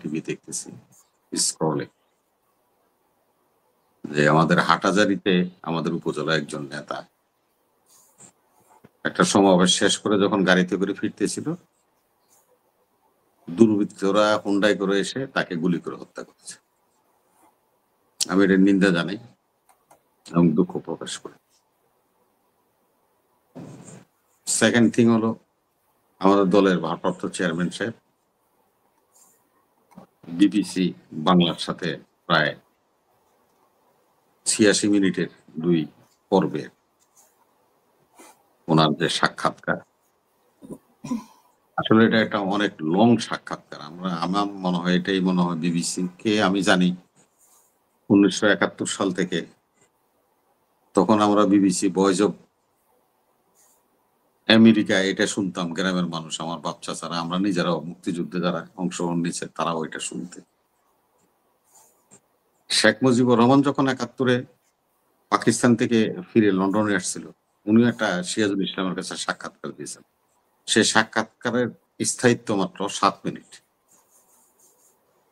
TV দেখতেছি স্ক্রলে যে আমাদের হাটাজারিতে আমাদের উপজেলা একজন নেতা একটা সমাবেশ শেষ করে যখন গাড়িতে করে ফিরতেছিল, দুর্বৃত্তরা হুন্ডাই করে এসে তাকে গুলি করে হত্যা করেছে। আমি এটার নিন্দা জানাই এবং দুঃখ প্রকাশ করি। সেকেন্ড থিং হলো, আমাদের দলের ভারপ্রাপ্ত চেয়ারম্যান সাহেব বিবিসি বাংলার সাথে প্রায় ৮৬ মিনিটের 2 পর্বের ওনার যে সাক্ষাৎকার, আসলে এটা একটা অনেক লং সাক্ষাৎকার। আমার মনে হয় এটাই মনে হয় বিবিসি কে আমি জানি 1971 সাল থেকে। তখন আমরা বিবিসি ভয়েস অফ আমেরিকা এটা শুনতাম, গ্রামের মানুষ, আমার বাচ্চা ছাড়া আমরা নিজেরাও, মুক্তিযুদ্ধে যারা অংশগ্রহণ নিচ্ছে তারাও এটা শুনতে। শেখ মুজিবুর রহমান যখন 71-এ পাকিস্তান থেকে ফিরে লন্ডনে আসছিল, উনিও একটা সিরাজুল ইসলামের কাছে সাক্ষাৎকার দিয়েছেন। সে সাক্ষাৎকারের স্থায়িত্ব মাত্র 7 মিনিট,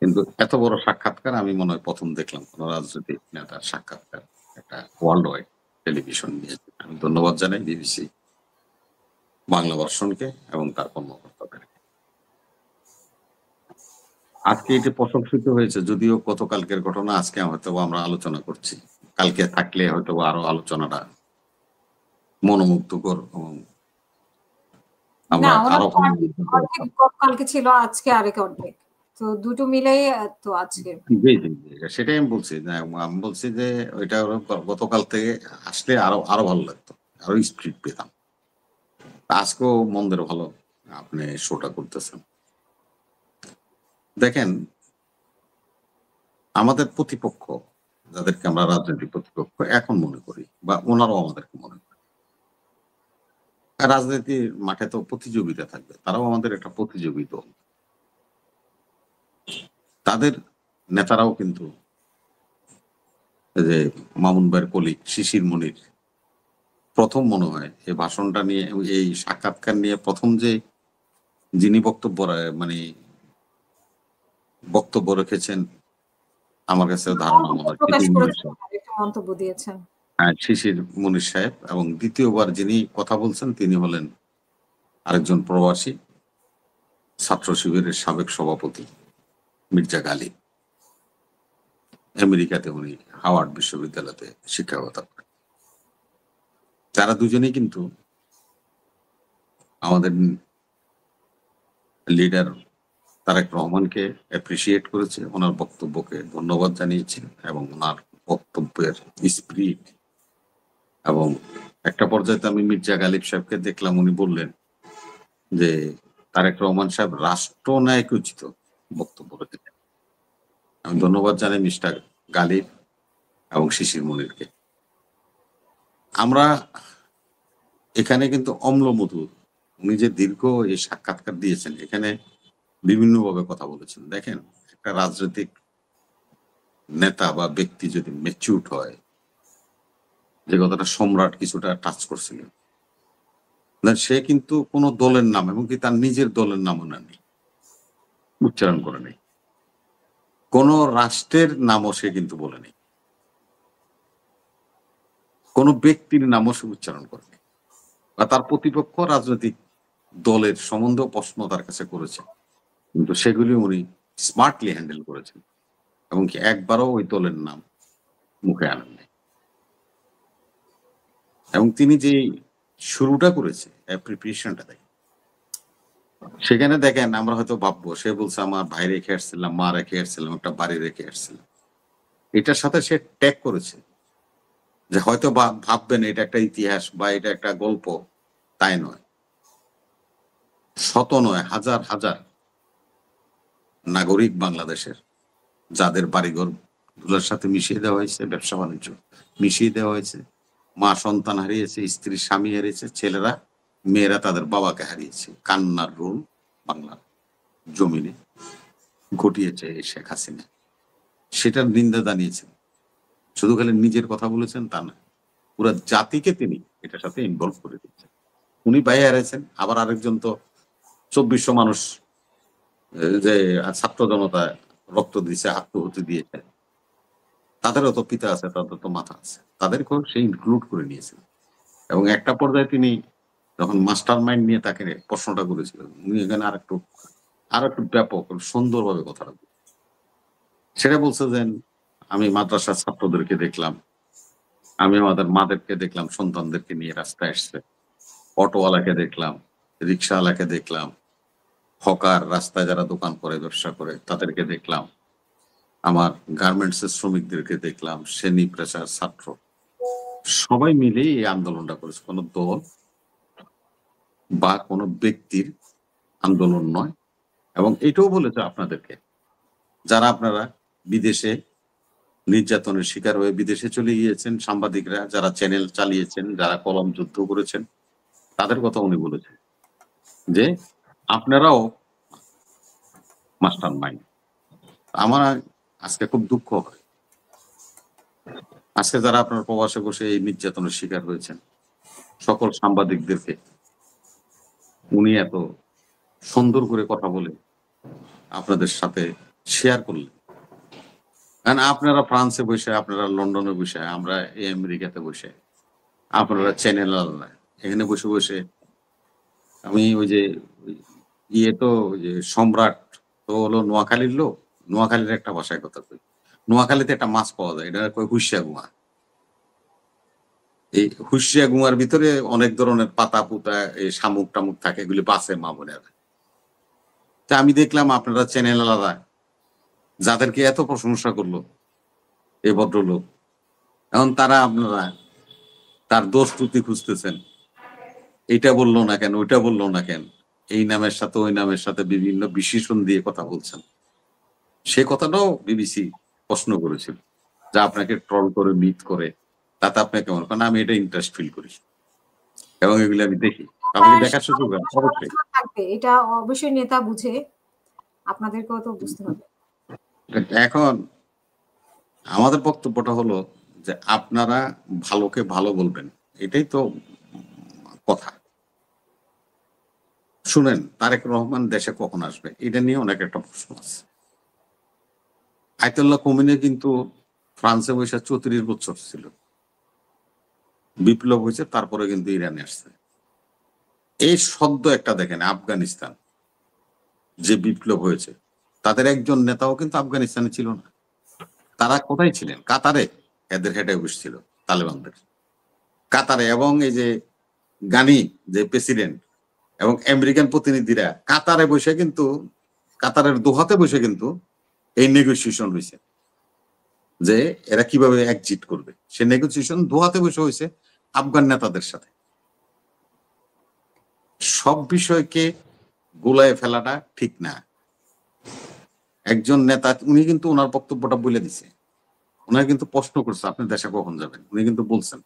কিন্তু এত বড় সাক্ষাৎকার আমি মনে হয় প্রথম দেখলাম কোন রাজনৈতিক নেতার সাক্ষাৎকার একটা ওয়ার্ল্ড ওয়াইড টেলিভিশন নিয়ে। আমি ধন্যবাদ জানাই বিবিসি বাংলা ভার্সনকে এবং তার কর্মকর্তাদের। আজকে এটি প্রশংসিত হয়েছে, যদিও গতকালকের ঘটনা আজকে হয়তো আমরা আলোচনা করছি, কালকে থাকলে হয়তো আরো আলোচনাটা মনোমুগ্ধকর এবং আমরা আরো কালকে ছিল, আজকে আরেক অর্ধেক, তো দুটো মিলেই তো আজকে। সেটাই আমি বলছি, আমি বলছি যে ওইটা গতকাল থেকে আসলে আরো ভালো লাগতো, আরো স্পিড পেতাম। আজকেও মন্দের ভালো আপনি শোটা করতেছেন। দেখেন, আমাদের প্রতিপক্ষ যাদেরকে আমরা রাজনৈতিক প্রতিপক্ষ এখন মনে করি, বা ওনারাও আমাদেরকে মনে করে, রাজনীতির মাঠে তো প্রতিযোগিতা থাকবে, তারাও আমাদের একটা প্রতিযোগী দল। তাদের নেতারাও কিন্তু যে মামুন ভাইয়ের কলিগ শিশির মনির প্রথম মনে হয় এই ভাষণটা নিয়ে, এই সাক্ষাৎকার নিয়ে প্রথম যে যিনি বক্তব্য রেখেছেন, আমার কাছে ধারণা মনে হয় শিশির মনির সাহেব, এবং দ্বিতীয়বার যিনি কথা বলছেন তিনি হলেন আরেকজন প্রবাসী ছাত্র শিবিরের সাবেক সভাপতি মির্জা গালিব। আমেরিকাতে উনি হাওয়ার্ড বিশ্ববিদ্যালয়তে শিক্ষকতা করেন। তারা দুজনেই কিন্তু আমাদের লিডার তারেক রহমানকে অ্যাপ্রিসিয়েট করেছে, ওনার বক্তব্যকে ধন্যবাদ জানিয়েছে, এবং ওনার বক্তব্যের স্পিরিট। এবং একটা পর্যায়ে আমি মির্জা গালিব সাহেবকে দেখলাম, উনি বললেন যে তারেক রহমান সাহেব রাষ্ট্রনায়ক উচিত বক্তব্য রেখেছেন। আমি ধন্যবাদ জানাই মিস্টার গালিব এবং শিশির মনিরকে। আমরা এখানে কিন্তু অম্লমধুর, উনি যে দীর্ঘ এই সাক্ষাৎকার দিয়েছেন, এখানে বিভিন্নভাবে কথা বলেছেন। দেখেন, একটা রাজনৈতিক নেতা বা ব্যক্তি যদি ম্যাচিউরড হয়, যে কথাটা সম্রাট কিছুটা টাচ করছিল, সে কিন্তু কোনো দলের নাম, এবং কি তার নিজের দলের নামও নেই, উচ্চারণ করে নেই, কোন রাষ্ট্রের নামও সে কিন্তু বলেনি, কোন ব্যক্তির নামও সে উচ্চারণ করেনি, বা তার প্রতিপক্ষ রাজনৈতিক দলের সম্বন্ধে প্রশ্ন তার কাছে করেছে, কিন্তু সেগুলি উনি স্মার্টলি হ্যান্ডেল করেছেন, এবং কি একবারও ওই দলের নাম মুখে আনেন নাই। এবং তিনি যে শুরুটা করেছে, প্রিপারেশনটা দেখেন, সেখানে দেখেন আমরা হয়তো ভাববো সে বলছে আমার ভাই রেখে আসছিলাম, মা রেখে আসছিলাম, একটা বাড়ি রেখে আসছিলাম, এটার সাথে সে ট্যাগ করেছে যে হয়তো ভাববেন এটা একটা ইতিহাস বা এটা একটা গল্প, তাই নয়। শত নয়, হাজার হাজার নাগরিক বাংলাদেশের, যাদের বাড়িঘর গুলোর সাথে মিশিয়ে দেওয়া হয়েছে, ব্যবসা বাণিজ্য মিশিয়ে দেওয়া হয়েছে, মা সন্তান হারিয়েছে, স্ত্রী স্বামী হারিয়েছে, ছেলেরা মেয়েরা তাদের বাবাকে হারিয়েছে, কান্নার রোল বাংলার জমিনে ঘটিয়েছে এই শেখ হাসিনা। সেটার নিন্দা জানিয়েছেন, শুধু খালি নিজের কথা বলেছেন তা না, পুরো জাতিকে তিনি এটার সাথে ইনভলভ করে দিচ্ছেন। উনি বাইরে হারিয়েছেন, আবার আরেকজন তো 2400 মানুষ যে ছাত্র জনতা রক্ত দিয়েছে, আত্মহতি দিয়েছে, তাদেরও তো পিতা আছে, তাদের তো মাথা আছে, তাদেরকেও সে ইনক্লুড করে নিয়েছিল। এবং একটা পর্যায়ে তিনি যখন মাস্টার মাইন্ড নিয়ে তাকে প্রশ্নটা করেছিলেন, উনি এখানে আর একটু ব্যাপক সুন্দরভাবে কথাটা বলছেন। সেটা বলছে যে আমি মাদ্রাসার ছাত্রদেরকে দেখলাম, আমি আমাদের মাদেরকে দেখলাম সন্তানদেরকে নিয়ে রাস্তায় আসছে, অটোওয়ালাকে দেখলাম, রিক্সাওয়ালাকে দেখলাম, হকার রাস্তায় যারা দোকান করে ব্যবসা করে তাদেরকে দেখলাম, আমার গার্মেন্টস এর শ্রমিকদেরকে দেখলাম, শ্রেণী পেশার ছাত্র সবাই মিলেই এই আন্দোলনটা করেছে। কোনো দল বা কোনো ব্যক্তির আন্দোলন নয়। এবং এটাও বলেছে আপনাদেরকে, যারা আপনারা বিদেশে নির্যাতনের শিকার হয়ে বিদেশে চলে গিয়েছেন, সাংবাদিকরা যারা চ্যানেল চালিয়েছেন, যারা কলম যুদ্ধ করেছেন, তাদের কথা উনি বলেছেন যে আপনারাও মাস্টার মাইন্ড। আমার আজকে খুব দুঃখ হয়, আজকে যারা আপনার প্রবাসে বসে এই নির্যাতনের শিকার হয়েছেন সকল সাংবাদিকদেরকে উনি এত সুন্দর করে কথা বলে আপনাদের সাথে শেয়ার করলেন। কারণ আপনারা ফ্রান্সে বসে, আপনারা লন্ডনে বসে, আমরা এই আমেরিকাতে বসে, আপনারা চ্যানেল এখানে বসে বসে আমি ওই যে ইয়ে তো ওই যে সম্রাট তো হলো নোয়াখালীর লোক, নোয়াখালীর একটা ভাষায় কথা কই। নোয়াখালীতে একটা মাছ পাওয়া যায়, এটা কই হুইসা গুয়া। এই হুইসা গুয়ার ভিতরে অনেক ধরনের পাতা পুতা এই শামুক টামুক থাকে, এগুলি বাঁচে মা বোনেরা। তা আমি দেখলাম আপনারা চ্যানেল আলাদা যাদেরকে এত প্রশংসা করলো এই ভদ্রলোক, এখন তারা আপনারা তার দোষ ত্রুটি খুঁজতেছেন, এটা বললো না কেন, ওইটা বললো না কেন, এই নামের সাথে ওই নামের সাথে বিভিন্ন বিশেষণ দিয়ে কথা বলছেন। সে কথাটাও বিবিসি প্রশ্ন করেছিল, যা আপনাকে ট্রল করে মিথ করে তাতে আপনি কেমন, কারণ আমি এটা ইন্টারেস্ট ফিল করি এবং এগুলি আমি দেখি। আমাকে দেখার সুযোগ হয় অবশ্যই। সমালোচনা থাকবে। এটা অবশ্যই নেতা বুঝে। আপনাদেরকেও তো বুঝতে হবে। এখন আমাদের বক্তব্যটা হলো যে আপনারা ভালোকে ভালো বলবেন, এটাই তো কথা। শুনেন, তারেক রহমান দেশে কখন আসবে এটা নিয়ে অনেক একটা প্রশ্ন আছে। আয়তুল্লাহ খোমেনি কিন্তু ফ্রান্সে বসে 34 বছর ছিল, বিপ্লব হয়েছে, তারপরে কিন্তু ইরানে আসছে। এই সদ্য একটা দেখেন আফগানিস্তান যে বিপ্লব হয়েছে, তাদের একজন নেতাও কিন্তু আফগানিস্তানে ছিল না। তারা কোথায় ছিলেন? কাতারে এদের হেড অফিস ছিল তালেবানদের, কাতারে। এবং এই যে গানি যে প্রেসিডেন্ট এবং আমেরিকান প্রতিনিধিরা কাতারে বসে কিন্তু, কাতারের দোহাতে বসে কিন্তু এই নেগোসিয়েশন হয়েছে যে এরা কিভাবে এক্সিট করবে। সে নেগোসিয়েশন দোহাতে বসে হয়েছে আফগান নেতাদের সাথে। সব বিষয়কে গোলায় ফেলাটা ঠিক না। একজন নেতা উনি কিন্তু ওনার বক্তব্যটা বলে দিছে, ওনার কিন্তু প্রশ্ন করছে আপনি দেশে কখন যাবেন, উনি কিন্তু বলছেন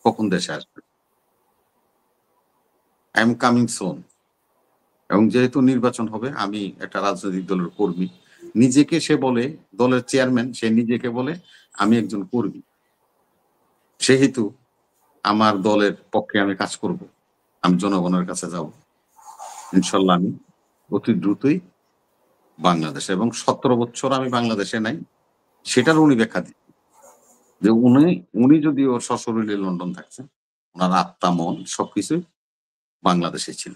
কখন দেশে আসবেন, আই এম কামিং সোন। এবং যেহেতু নির্বাচন হবে, আমি একটা রাজনৈতিক দলের কর্মী, নিজেকে সে বলে দলের চেয়ারম্যান, সে নিজেকে বলে আমি একজন কর্মী, সেহেতু আমার দলের পক্ষে আমি কাজ করব, আমি জনগণের কাছে যাব। ইনশাল্লাহ আমি অতি দ্রুতই বাংলাদেশে, এবং 17 বছর আমি বাংলাদেশে নাই সেটার উনি ব্যাখ্যা দিন যে উনি যদিও সশরীরে লন্ডন থাকছেন, ওনার আত্মা মন সবকিছু বাংলাদেশে ছিল।